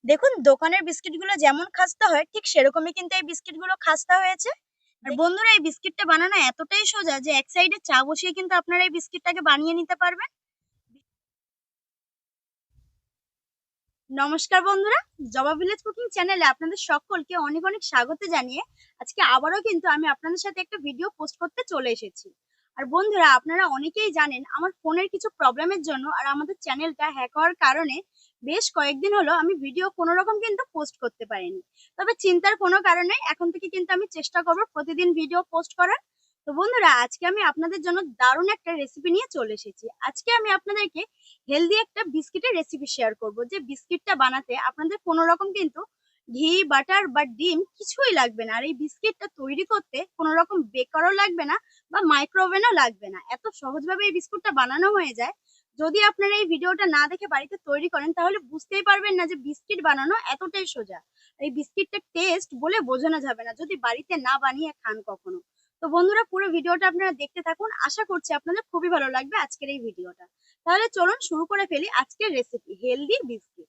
দেখুন দোকানের বিস্কিটগুলো যেমন খাস্তা হয় ঠিক সেরকমই কিন্তু এই বিস্কিটগুলো খাস্তা হয়েছে। আর বন্ধুরা এই বিস্কিটটা বানানো এতটাই সোজা যে এক সাইডে চা বসিয়ে কিন্তু আপনারা এই বিস্কিটটাকে বানিয়ে নিতে পারবেন। নমস্কার বন্ধুরা, জবা ভিলেজ কুকিং চ্যানেলে আপনাদের সকলকে অনেক অনেক স্বাগত জানিয়ে আজকে আবারও কিন্তু আমি আপনাদের সাথে একটা ভিডিও পোস্ট করতে চলে এসেছি। আর বন্ধুরা আপনারা অনেকেই জানেন আমার ফোনের কিছু প্রবলেমের জন্য আর আমাদের চ্যানেলটা হ্যাক হওয়ার কারণে বেশ কয়েকদিন হলো আমি ভিডিও কোনো রকম কিন্তু পোস্ট করতে পারিনি। তবে চিন্তার কোনো কারণে এখন থেকে কিন্তু আমি চেষ্টা করব প্রতিদিন ভিডিও পোস্ট করার। তো বন্ধুরা আজকে আমি আপনাদের জন্য দারুণ একটা রেসিপি নিয়ে চলে এসেছি। আজকে আমি আপনাদেরকে হেলদি একটা বিস্কিটের রেসিপি শেয়ার করব, যে বিস্কিটটা বানাতে আপনাদের কোনো রকম কিন্তু ঘি, বাটার বা ডিম কিছুই লাগবে না। আর এই বিস্কিটটা তৈরি করতে কোনো রকম বেকারও লাগবে না বা মাইক্রোওভেনও লাগবে না। এত সহজভাবে এই বিস্কুটটা বানানো হয়ে যায়। যদি আপনারা এই ভিডিওটা না দেখে বাড়িতে তৈরি করেন তাহলে বুঝতেই পারবেন না যে বিস্কিট বানানো এতটাই সোজা। এই বিস্কিটটার টেস্ট বলে বোঝানো যাবে না যদি বাড়িতে না বানিয়ে খান কখনো। তো বন্ধুরা পুরো ভিডিওটা আপনারা দেখতে থাকুন, আশা করছি আপনাদের খুবই ভালো লাগবে আজকের এই ভিডিওটা। তাহলে চলুন শুরু করে ফেলি আজকের রেসিপি হেলদি বিস্কিট।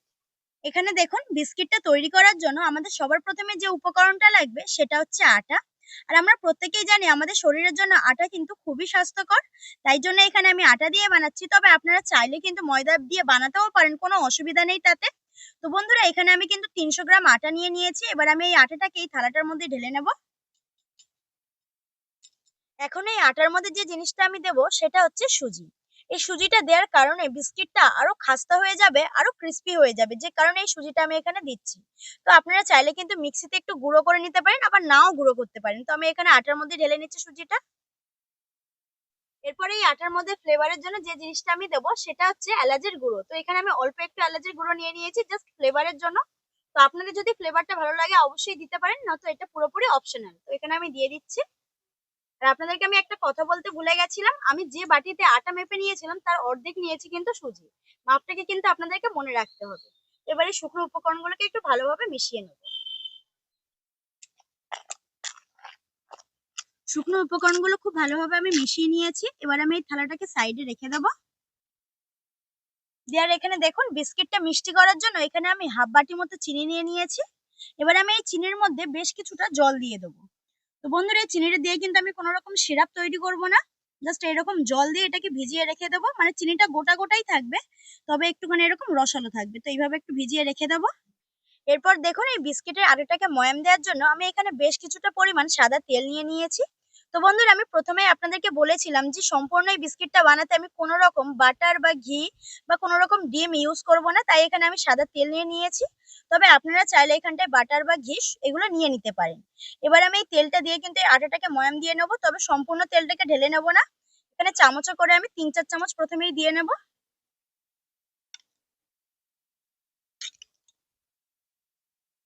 এখানে দেখুন বিস্কিটটা তৈরি করার জন্য আমাদের সবার প্রথমে যে উপকরণটা লাগবে সেটা হচ্ছে আটা। আর আমরা প্রত্যেকেই জানি আমাদের শরীরের জন্য আটা কিন্তু খুবই স্বাস্থ্যকর। তাই জন্য এখানে আমি আটা দিয়ে বানাচ্ছি, তবে আপনারা চাইলে কিন্তু ময়দা দিয়ে বানাতেও পারেন, কোনো অসুবিধা নেই তাতে। তো বন্ধুরা এখানে আমি কিন্তু 300 গ্রাম আটা নিয়ে নিয়েছি। এবার আমি এই আটাটাকে এই থালাটার মধ্যে ঢেলে নেব। এখন এই আটার মধ্যে যে জিনিসটা আমি দেবো সেটা হচ্ছে সুজি। এই সুজিটা দেওয়ার কারণে বিস্কিটটা আরো খাস্তা হয়ে যাবে, আরো ক্রিস্পি হয়ে যাবে, যে কারণে এই সুজিটা আমি এখানে দিচ্ছি। তো আপনারা চাইলে কিন্তু মিক্সিতে একটু গুঁড়ো করে নিতে পারেন, আবার নাও গুঁড়ো করতে পারেন। তো আমি এখানে আটার মধ্যে ঢেলে নিচ্ছি সুজিটা। এরপরে এই আটার মধ্যে ফ্লেভারের জন্য যে জিনিসটা আমি দেবো সেটা হচ্ছে এলাচের গুঁড়ো। তো এখানে আমি অল্প একটু এলাচের গুঁড়ো নিয়ে নিয়েছি জাস্ট ফ্লেভারের জন্য। তো আপনাদের যদি ফ্লেভারটা ভালো লাগে অবশ্যই দিতে পারেন, নয়তো এটা পুরোপুরি অপশনাল। তো এখানে আমি দিয়ে দিচ্ছি। আর আপনাদেরকে আমি একটা কথা বলতে ভুলে গেছিলাম, আমি যে বাটিতে আটা মেপে নিয়েছিলাম তার অর্ধেক নিয়েছি কিন্তু সুজি। মাপটাকে কিন্তু আপনাদেরকে মনে রাখতে হবে। এবারে শুকনো উপকরণগুলোকে একটু ভালোভাবে মিশিয়ে নেব। শুকনো উপকরণগুলো খুব ভালোভাবে আমি মিশিয়ে নিয়েছি। এবার আমি এই থালাটাকে সাইডে রেখে দেবো। দেওয়ার এখানে দেখুন বিস্কিটটা মিষ্টি করার জন্য এখানে আমি হাফ বাটি মতো চিনি নিয়ে নিয়েছি। এবার আমি এই চিনির মধ্যে বেশ কিছুটা জল দিয়ে দেবো। তো বন্ধুরা এই চিনিটা দিয়ে কিন্তু আমি কোনো রকম সিরাপ তৈরি করব না, জাস্ট এরকম জল দিয়ে এটাকে ভিজিয়ে রেখে দেবো। মানে চিনিটা গোটা গোটাই থাকবে, তবে একটুখানি এরকম রসালো থাকবে। তো এইভাবে একটু ভিজিয়ে রেখে দেবো। এরপর দেখুন এই বিস্কিটের আটাটাকে ময়াম দেওয়ার জন্য আমি এখানে বেশ কিছুটা পরিমাণ সাদা তেল নিয়ে নিয়েছি। তো বন্ধুরা আমি প্রথমেই আপনাদেরকে বলেছিলাম যে সম্পূর্ণ এই বিস্কিটটা বানাতে আমি কোনো রকম বাটার বা ঘি বা কোনো রকম ডিম ইউজ করব না, তাই এখানে আমি সাদা তেল নিয়ে নিয়েছি। তবে আপনারা চাইলে এখানটায় বাটার বা ঘি এগুলো নিয়ে নিতে পারেন। এবার আমি এই তেলটা দিয়ে কিন্তু এই আটাটাকে ময়াম দিয়ে নেবো, তবে সম্পূর্ণ তেলটাকে ঢেলে নেবো না। এখানে চামচে করে আমি 3-4 চামচ প্রথমেই দিয়ে নেবো।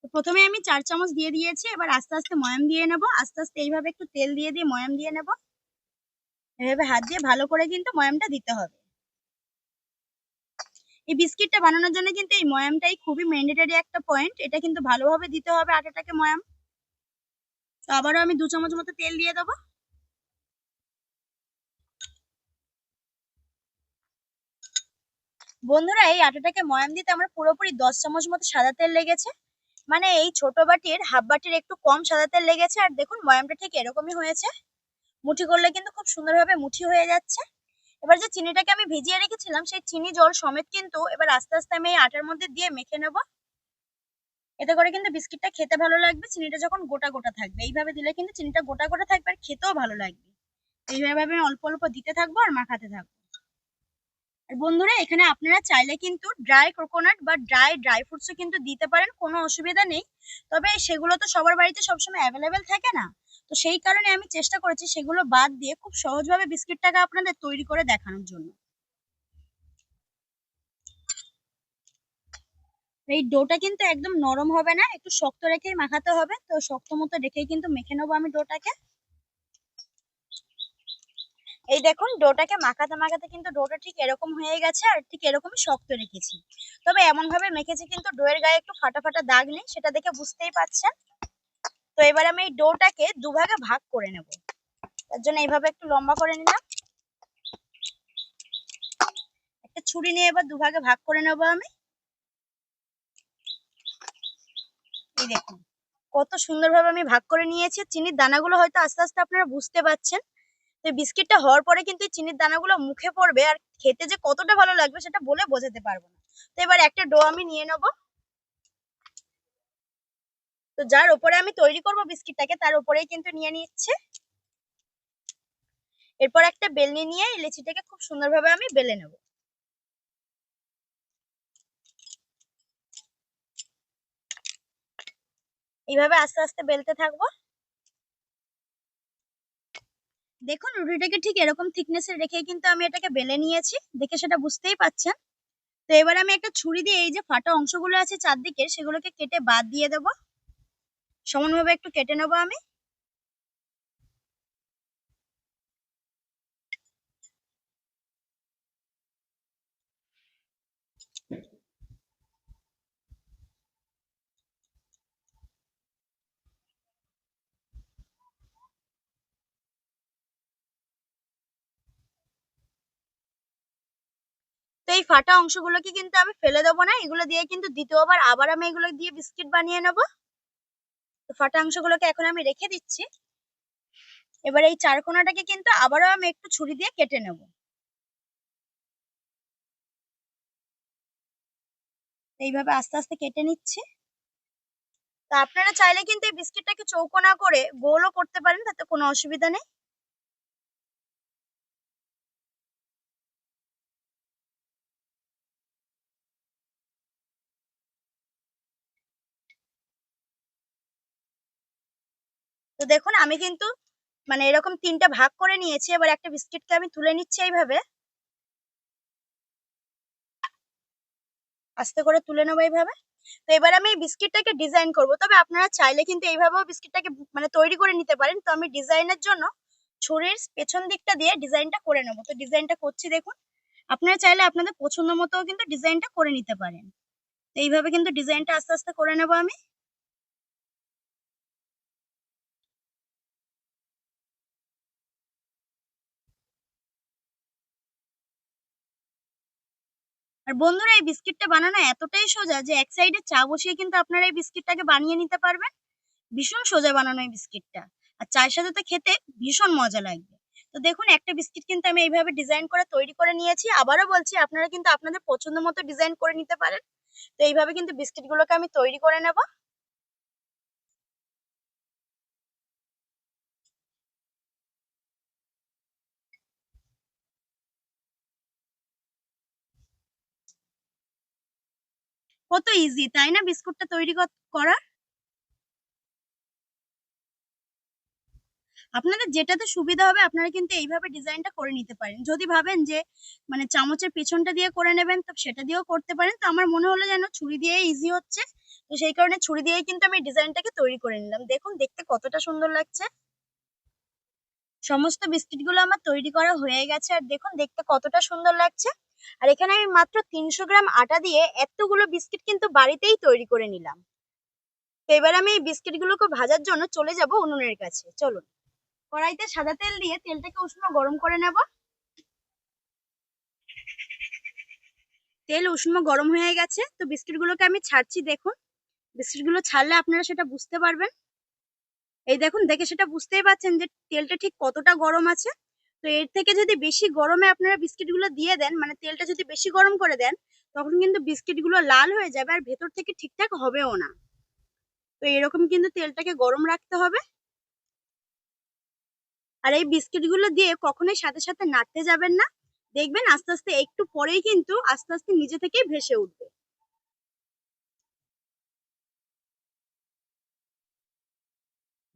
তো প্রথমে আমি 4 চামচ দিয়ে দিয়েছি। এবার আস্তে আস্তে ময়াম দিয়ে নেব। আস্তে আস্তে এইভাবে একটু তেল দিয়ে দিয়ে ময়াম দিয়ে নেব। এভাবে হাত দিয়ে ভালো করে কিন্তু ময়ামটা দিতে হবে। এই বিস্কিটটা বানানোর জন্য কিন্তু এই ময়ামটাই খুবই ম্যান্ডেটরি একটা পয়েন্ট। এটা কিন্তু ভালোভাবে দিতে হবে আটাটাকে ময়াম। তো আবারও আমি 2 চামচ মতো তেল দিয়ে দেবো। বন্ধুরা এই আটাটাকে ময়াম দিতে আমার পুরোপুরি 10 চামচ মতো সাদা তেল লেগেছে। মানে এই ছোট বাটির হাফ বাটির একটু কম সাদা তেল লেগেছে। আর দেখুন ময়ামটা ঠিক এরকমই হয়েছে। মুঠি করলে কিন্তু খুব সুন্দরভাবে মুঠি হয়ে যাচ্ছে। এবার যে চিনিটাকে আমি ভিজিয়ে রেখেছিলাম সেই চিনি জল সমেত কিন্তু এবার আস্তে আস্তে আমি এই আটার মধ্যে দিয়ে মেখে নেব। এতে করে কিন্তু বিস্কিটটা খেতে ভালো লাগবে। চিনিটা যখন গোটা গোটা থাকবে এইভাবে দিলে কিন্তু চিনিটা গোটা গোটা থাকবে আর খেতেও ভালো লাগবে। এইভাবে আমি অল্প অল্প দিতে থাকবো আর মাখাতে থাকবো। আর বন্ধুরা এখানে আপনারা চাইলে কিন্তু ড্রাই কোকোনাট বা ড্রাই ফ্রুটসও কিন্তু দিতে পারেন, কোনো অসুবিধা নেই। তবে সেগুলো তো সবার বাড়িতে সবসময় অ্যাভেলেবেল থাকে না। তো সেই কারণে আমি চেষ্টা করেছি সেগুলো বাদ দিয়ে খুব সহজভাবে বিস্কিটটাকে আপনাদের তৈরি করে দেখানোর জন্য। এই ডোটা কিন্তু একদম নরম হবে না, একটু শক্ত রেখেই মাখাতে হবে। তো শক্ত মতো রেখেই কিন্তু মেখে নেবো আমি ডোটাকে। এই দেখুন ডোটাকে মাখাতে মাখাতে কিন্তু ডোটা ঠিক এরকম হয়ে গেছে আর ঠিক এরকমই শক্ত রেখেছি। তবে এমন ভাবে মেখেছি কিন্তু ডোয়ের গায়ে একটু ফাটা ফাটা দাগ নেই, সেটা দেখে বুঝতেই পারছেন। তো এবার আমি এই ডোটাকে দুভাগে ভাগ করে নেব। তার জন্য এইভাবে একটু লম্বা করে নিলাম। একটা ছুরি নিয়ে এবার দুভাগে ভাগ করে নেবো আমি। এই দেখুন কত সুন্দরভাবে আমি ভাগ করে নিয়েছি। চিনির দানাগুলো হয়তো আস্তে আস্তে আপনারা বুঝতে পারছেন। তো বিস্কিটটা হওয়ার পরে কিন্তু এই চিনির দানাগুলো মুখে পড়বে, আর খেতে যে কতটা ভালো লাগবে সেটা বলে বোঝাতে পারবো না। তো এবার একটা ডো আমি নিয়ে নেবো। তো যার উপরে আমি তৈরি করব বিস্কিটটাকে তার উপরেই কিন্তু নিয়ে নিচ্ছে। এরপর একটা বেলনি নিয়ে লিচিটাকে খুব সুন্দরভাবে আমি বেলে নেব। এইভাবে আস্তে আস্তে বেলতে থাকবো। দেখুন রুটিটাকে ঠিক এরকম থিকনেসের রেখে কিন্তু আমি এটাকে বেলে নিয়েছি, দেখে সেটা বুঝতেই পাচ্ছেন। তো এবার আমি একটা ছুরি দিয়ে এই যে ফাটা অংশগুলো আছে চারদিকে সেগুলোকে কেটে বাদ দিয়ে দেবো। সমানভাবে একটু কেটে নেবো আমি। তো এই ফাটা অংশগুলোকে কিন্তু আমি ফেলে দেবো না, এগুলো দিয়ে কিন্তু দ্বিতীয়বার আবার আমি এগুলো দিয়ে বিস্কিট বানিয়ে নেবো। তো ফাটা অংশগুলোকে এখন আমি রেখে দিচ্ছি। এবার এই চারকোনাটাকে কিন্তু আবারও আমি একটু ছুরি দিয়ে কেটে নেব। এইভাবে আস্তে আস্তে কেটে নিচ্ছি। তো আপনারা চাইলে কিন্তু এই বিস্কিটটাকে চৌকো না করে গোলও করতে পারেন, তাতে কোনো অসুবিধা নেই। তো দেখুন আমি কিন্তু মানে এরকম তিনটা ভাগ করে নিয়েছি। এবার একটা বিস্কিটকে আমি তুলে নিচ্ছি এইভাবে, আস্তে করে তুলে নেবো এইভাবে। তো এবার আমি এই বিস্কিটটাকে ডিজাইন করব, তবে আপনারা চাইলে কিন্তু এইভাবেও বিস্কিটটাকে মানে তৈরি করে নিতে পারেন। তো আমি ডিজাইনের জন্য ছুরির পেছন দিকটা দিয়ে ডিজাইনটা করে নেবো। তো ডিজাইনটা করছি দেখুন। আপনারা চাইলে আপনাদের পছন্দ মতো কিন্তু ডিজাইনটা করে নিতে পারেন। তো এইভাবে কিন্তু ডিজাইনটা আস্তে আস্তে করে নেবো আমি। আর বন্ধুরা এই বিস্কিটটা বানানো এতটাই সোজা যে এক সাইডে চা বসিয়ে কিন্তু আপনারা এই বিস্কিটটাকে বানিয়ে নিতে পারবেন। ভীষণ সোজা বানানো এই বিস্কিটটা, আর চায়ের সাথে তো খেতে ভীষণ মজা লাগবে। তো দেখুন একটা বিস্কিট কিন্তু আমি এইভাবে ডিজাইন করে তৈরি করে নিয়েছি। আবারও বলছি আপনারা কিন্তু আপনাদের পছন্দ মতো ডিজাইন করে নিতে পারেন। তো এইভাবে কিন্তু বিস্কিট গুলোকে আমি তৈরি করে নেব। কত ইজি তাই না বিস্কুটটা তৈরি করা। আপনাদের যেটাতে সুবিধা হবে আপনারা কিন্তু এইভাবে ডিজাইনটা করে নিতে পারেন। যদি ভাবেন যে মানে চামচের পেছনটা দিয়ে করে নেবেন তো সেটা দিয়েও করতে পারেন। তো আমার মনে হলো যেন ছুরি দিয়ে ইজি হচ্ছে, তো সেই কারণে ছুরি দিয়েই কিন্তু আমি ডিজাইনটাকে তৈরি করে নিলাম। দেখুন দেখতে কতটা সুন্দর লাগছে। সমস্ত বিস্কিট গুলো আমার তৈরি করা হয়ে গেছে, আর দেখুন দেখতে কতটা সুন্দর লাগছে। আর এখানে আমি মাত্র 300 গ্রাম আটা দিয়ে এতগুলো বিস্কিট কিন্তু বাড়িতেই তৈরি করে নিলাম। তো এবার আমি এই বিস্কিট গুলোকে ভাজার জন্য চলে যাব উনুনের কাছে। চলুন কড়াইতে সাদা তেল দিয়ে তেলটাকে উষ্ণ গরম করে নেব। তেল উষ্ণ গরম হয়ে গেছে, তো বিস্কিট গুলোকে আমি ছাড়ছি। দেখুন বিস্কিট গুলো ছাড়লে আপনারা সেটা বুঝতে পারবেন। এই দেখুন দেখে সেটা বুঝতেই পারছেন যে তেলটা ঠিক কতটা গরম আছে। তো এর থেকে যদি বেশি গরমে আপনারা বিস্কিট গুলো দিয়ে দেন, মানে তেলটা যদি বেশি গরম করে দেন, তখন কিন্তু বিস্কিট গুলো লাল হয়ে যাবে আর ভেতর থেকে ঠিকঠাক হবেও না। তো এরকম কিন্তু তেলটাকে গরম রাখতে হবে। আর এই বিস্কিট গুলো দিয়ে কখনোই সাথে সাথে নাড়তে যাবেন না। দেখবেন আস্তে আস্তে একটু পরেই কিন্তু আস্তে আস্তে নিজে থেকেই ভেসে উঠবে।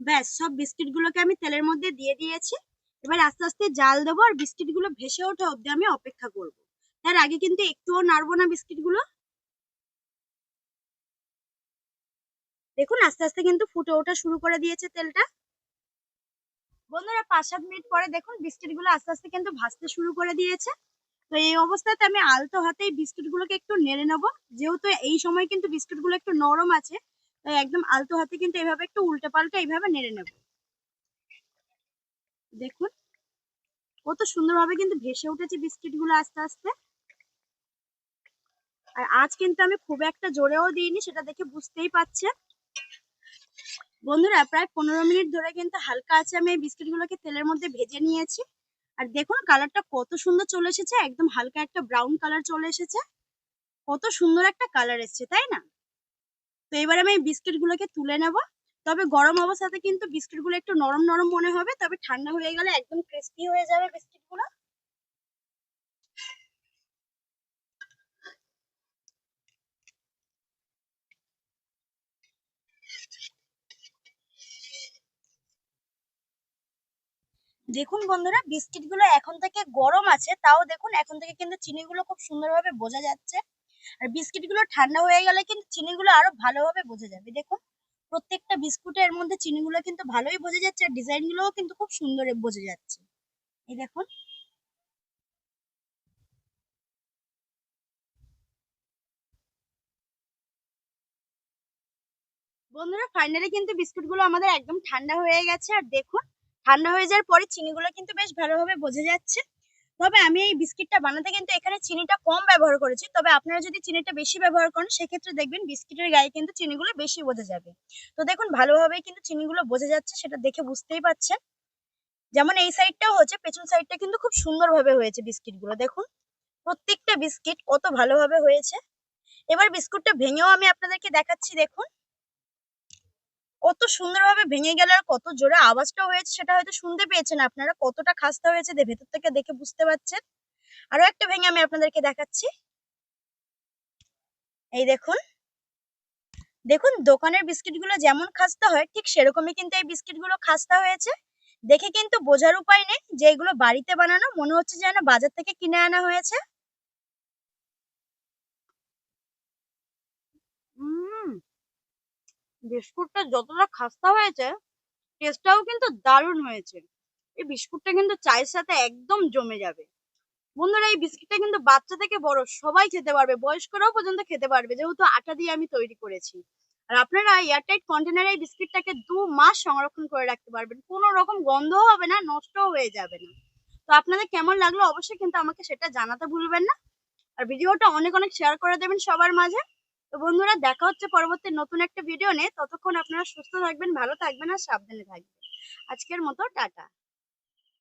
ব্যাস সব বিস্কিট গুলোকে আমি তেলের মধ্যে দিয়ে দিয়েছি। এবার আস্তে আস্তে জাল দেবো আর বিস্কিট গুলো ভেসে ওঠা অব্দি আমি অপেক্ষা করব। তার আগে কিন্তু একটুও নাড়বো না বিস্কিট গুলো। দেখুন আস্তে আস্তে কিন্তু ফুটে ওঠা শুরু করে দিয়েছে তেলটা। বন্ধুরা 5-7 মিনিট পরে দেখুন বিস্কিট গুলো আস্তে আস্তে কিন্তু ভাজতে শুরু করে দিয়েছে। তো এই অবস্থাতে আমি আলতো হাতেই বিস্কিট গুলোকে একটু নেড়ে নেবো। যেহেতু এই সময় কিন্তু বিস্কিট গুলো একটু নরম আছে, তাই একদম আলতো হাতে কিন্তু এভাবে একটু উল্টে পাল্টে এইভাবে নেড়ে নেবো। দেখুন কত সুন্দরভাবে কিন্তু ভেসে উঠেছে বিস্কিট গুলো আস্তে আস্তে। আর আজ কিন্তু আমি খুব একটা জোরেও দিইনি, সেটা দেখে বুঝতেই পারছেন। বন্ধুরা প্রায় 15 মিনিট ধরে কিন্তু হালকা আছে আমি এই বিস্কিটগুলোকে তেলের মধ্যে ভেজে নিয়েছি। আর দেখুন কালারটা কত সুন্দর চলে এসেছে, একদম হালকা একটা ব্রাউন কালার চলে এসেছে। কত সুন্দর একটা কালার এসেছে, তাই না? তো এবার আমি এই বিস্কিটগুলোকে তুলে নেব। তবে গরম অবস্থাতে কিন্তু বিস্কিটগুলো একটু নরম নরম মনে হবে, তবে ঠান্ডা হয়ে গেলে একদম ক্রিস্পি হয়ে যাবে বিস্কিটগুলো। দেখুন বন্ধুরা, বিস্কিটগুলো এখন থেকে গরম আছে, তাও দেখুন এখন থেকে কিন্তু চিনিগুলো খুব সুন্দরভাবে বোঝা যাচ্ছে। আর বিস্কিটগুলো ঠান্ডা হয়ে গেলে কিন্তু চিনিগুলো আরো ভালোভাবে বোঝা যাবে। দেখুন প্রত্যেকটা বিস্কুটের মধ্যে চিনিগুলো কিন্তু ভালোই বোঝা যাচ্ছে, আর ডিজাইনগুলোও কিন্তু খুব সুন্দর বোঝা যাচ্ছে। এই দেখুন। বন্ধুরা ফাইনালি কিন্তু বিস্কুটগুলো আমাদের একদম ঠান্ডা হয়ে গেছে, আর দেখুন ঠান্ডা হয়ে যাওয়ার পরে চিনিগুলো কিন্তু বেশ ভালোভাবে বোঝা যাচ্ছে। তবে আমি এই বিস্কিটটা বানাতে কিন্তু এখানে চিনিটা কম ব্যবহার করেছি, তবে আপনারা যদি চিনিটা বেশি ব্যবহার করেন সেক্ষেত্রে দেখবেন বিস্কিটের গায়ে কিন্তু চিনিগুলো বেশি বোঝা যাবে। তো দেখুন ভালোভাবেই কিন্তু চিনিগুলো বোঝা যাচ্ছে, সেটা দেখে বুঝতেই পারছেন। যেমন এই সাইডটাও হচ্ছে, পেছন সাইডটা কিন্তু খুব সুন্দরভাবে হয়েছে বিস্কিটগুলো। দেখুন প্রত্যেকটা বিস্কিট কত ভালোভাবে হয়েছে। এবার বিস্কুটটা ভেঙেও আমি আপনাদেরকে দেখাচ্ছি। দেখুন কত সুন্দরভাবে ভেঙে গেল, আর কত জোরে আওয়াজটা হয়েছে সেটা হয়তো শুনতে পেয়েছেন আপনারা। কতটা খাস্তা হয়েছে ভেতর থেকে দেখে বুঝতে পারছেন। আরো একটা ভেঙে আমি আপনাদেরকে দেখাচ্ছি। এই দেখুন, দেখুন দোকানের বিস্কিটগুলো যেমন খাস্তা হয় ঠিক সেরকমই কিন্তু এই বিস্কিটগুলো খাস্তা হয়েছে। দেখে কিন্তু বোঝার উপায় নেই যে এগুলো বাড়িতে বানানো, মনে হচ্ছে যেন বাজার থেকে কিনে আনা হয়েছে। হুম, বিস্কুটটা যতটা খাস্তা হয়েছে টেস্টটাও কিন্তু দারুণ হয়েছে। এই বিস্কুটটা কিন্তু চায়ের সাথে একদম জমে যাবে। বন্ধুরা এই বিস্কিটটা কিন্তু বাচ্চা থেকে বড় সবাই খেতে পারবে, বয়স্করাও পর্যন্ত খেতে পারবে, যেহেতু আটা দিয়ে আমি তৈরি করেছি। আর আপনারা এয়ারটাইট কন্টেনারে এই বিস্কিটটাকে 2 মাস সংরক্ষণ করে রাখতে পারবেন, কোনো রকম গন্ধও হবে না, নষ্টও হয়ে যাবে না। তো আপনাদের কেমন লাগলো অবশ্যই কিন্তু আমাকে সেটা জানাতে ভুলবেন না। আর ভিডিওটা অনেক অনেক শেয়ার করে দেবেন সবার মাঝে। তো বন্ধুরা দেখা হচ্ছে পরবর্তী নতুন একটা ভিডিও নিয়ে, ততক্ষণ আপনারা সুস্থ থাকবেন, ভালো থাকবেন আর সাবধানে থাকবেন। আজকের মতো টাটা।